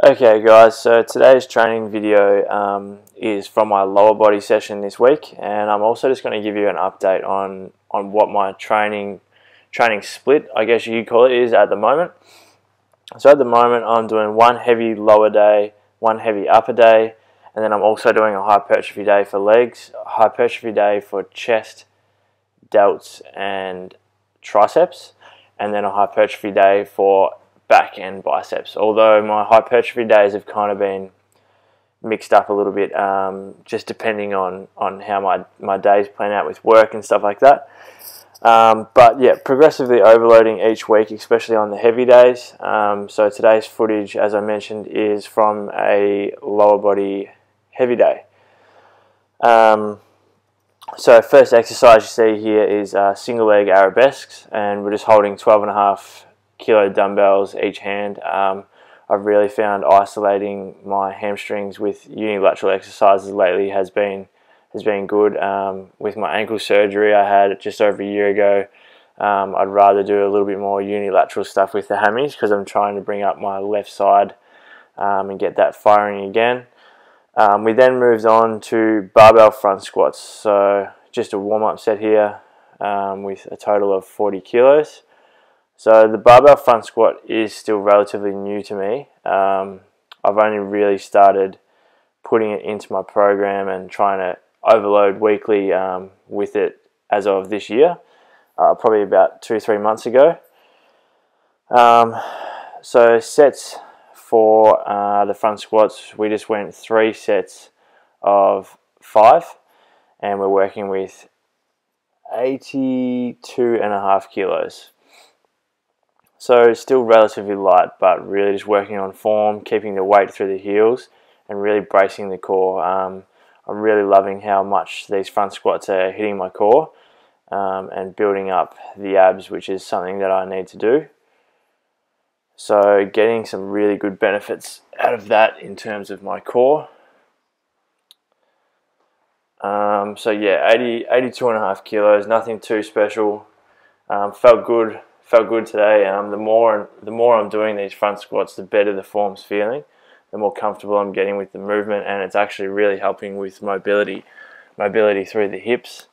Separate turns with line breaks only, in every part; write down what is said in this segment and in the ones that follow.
Okay guys, so today's training video is from my lower body session this week, and I'm also just going to give you an update on what my training split, I guess you could call it, is at the moment. So at the moment I'm doing one heavy lower day, one heavy upper day, and then I'm also doing a hypertrophy day for legs, a hypertrophy day for chest, delts and triceps, and then a hypertrophy day for back and biceps. Although my hypertrophy days have kind of been mixed up a little bit, just depending on how my days plan out with work and stuff like that. But yeah, progressively overloading each week, especially on the heavy days. So today's footage, as I mentioned, is from a lower body heavy day. So first exercise you see here is single leg arabesques, and we're just holding 12.5 kilo dumbbells each hand. I've really found isolating my hamstrings with unilateral exercises lately has been good. With my ankle surgery I had just over a year ago, I'd rather do a little bit more unilateral stuff with the hammies because I'm trying to bring up my left side and get that firing again. We then moved on to barbell front squats, so just a warm-up set here with a total of 40 kilos. So the barbell front squat is still relatively new to me. I've only really started putting it into my program and trying to overload weekly with it as of this year, probably about 2-3 months ago. So sets for the front squats, we just went 3 sets of 5, and we're working with 82.5 kilos. So still relatively light, but really just working on form, keeping the weight through the heels and really bracing the core. I'm really loving how much these front squats are hitting my core and building up the abs, which is something that I need to do. So getting some really good benefits out of that in terms of my core. So yeah, 82.5 kilos, nothing too special. Felt good today. The more I'm doing these front squats, the better the form's feeling, the more comfortable I'm getting with the movement, and it's actually really helping with mobility through the hips.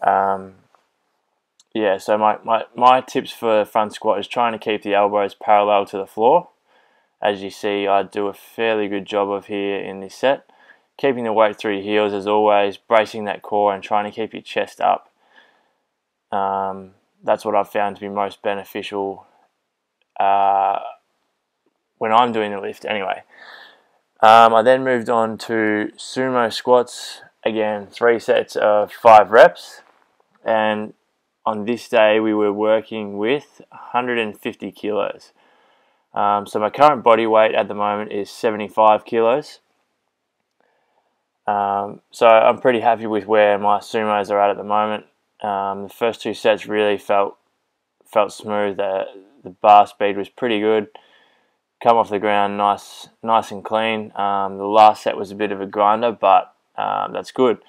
Yeah, so my tips for front squat is trying to keep the elbows parallel to the floor. As you see, I do a fairly good job of here in this set. Keeping the weight through your heels as always, bracing that core and trying to keep your chest up. That's what I've found to be most beneficial when I'm doing the lift anyway. I then moved on to sumo squats. Again, 3 sets of 5 reps. And on this day we were working with 150 kilos. So my current body weight at the moment is 75 kilos. So I'm pretty happy with where my sumos are at the moment. The first 2 sets really felt smooth. The bar speed was pretty good. Come off the ground nice and clean. The last set was a bit of a grinder, but that's good.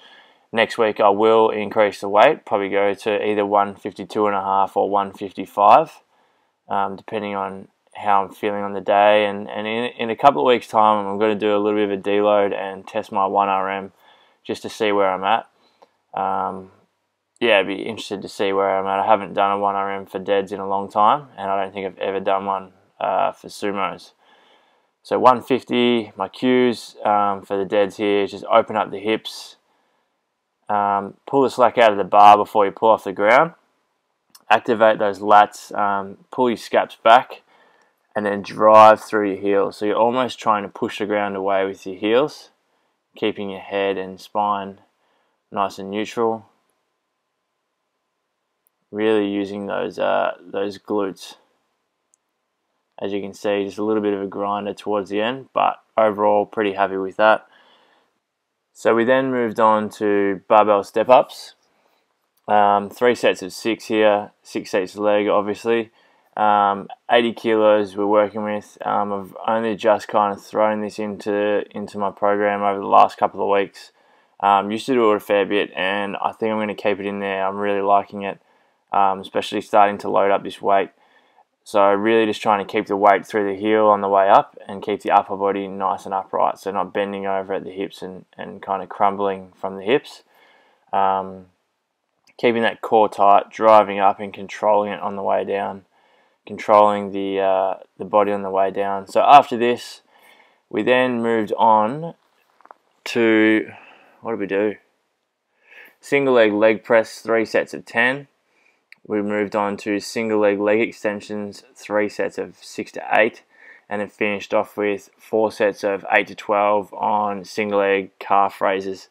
Next week I will increase the weight, probably go to either 152.5 or 155, depending on how I'm feeling on the day. And in a couple of weeks' time, I'm going to do a little bit of a deload and test my 1RM just to see where I'm at. Yeah, I'd be interested to see where I'm at. I haven't done a 1RM for deads in a long time, and I don't think I've ever done one for sumos. So 150, my cues for the deads here is just open up the hips, pull the slack out of the bar before you pull off the ground, activate those lats, pull your scaps back, and then drive through your heels. So you're almost trying to push the ground away with your heels, keeping your head and spine nice and neutral. Really using those glutes. As you can see, just a little bit of a grinder towards the end, but overall pretty happy with that. So we then moved on to barbell step-ups. 3 sets of 6 here, 6 sets of leg obviously. 80 kilos we're working with. I've only just kind of thrown this into my program over the last couple of weeks. Used to do it a fair bit, and I think I'm going to keep it in there. I'm really liking it, especially starting to load up this weight. So really just trying to keep the weight through the heel on the way up and keep the upper body nice and upright, so not bending over at the hips and kind of crumbling from the hips. Keeping that core tight, driving up and controlling it on the way down, controlling the body on the way down. So after this, we then moved on to, what did we do? Single leg press, 3 sets of 10. We moved on to single leg extensions, 3 sets of 6 to 8, and then finished off with 4 sets of 8 to 12 on single leg calf raises,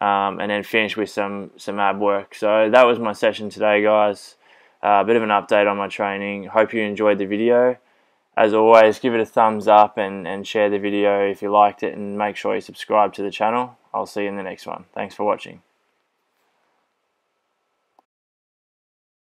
and then finished with some ab work. So that was my session today, guys. A bit of an update on my training. Hope you enjoyed the video. As always, give it a thumbs up and share the video if you liked it, and make sure you subscribe to the channel. I'll see you in the next one. Thanks for watching.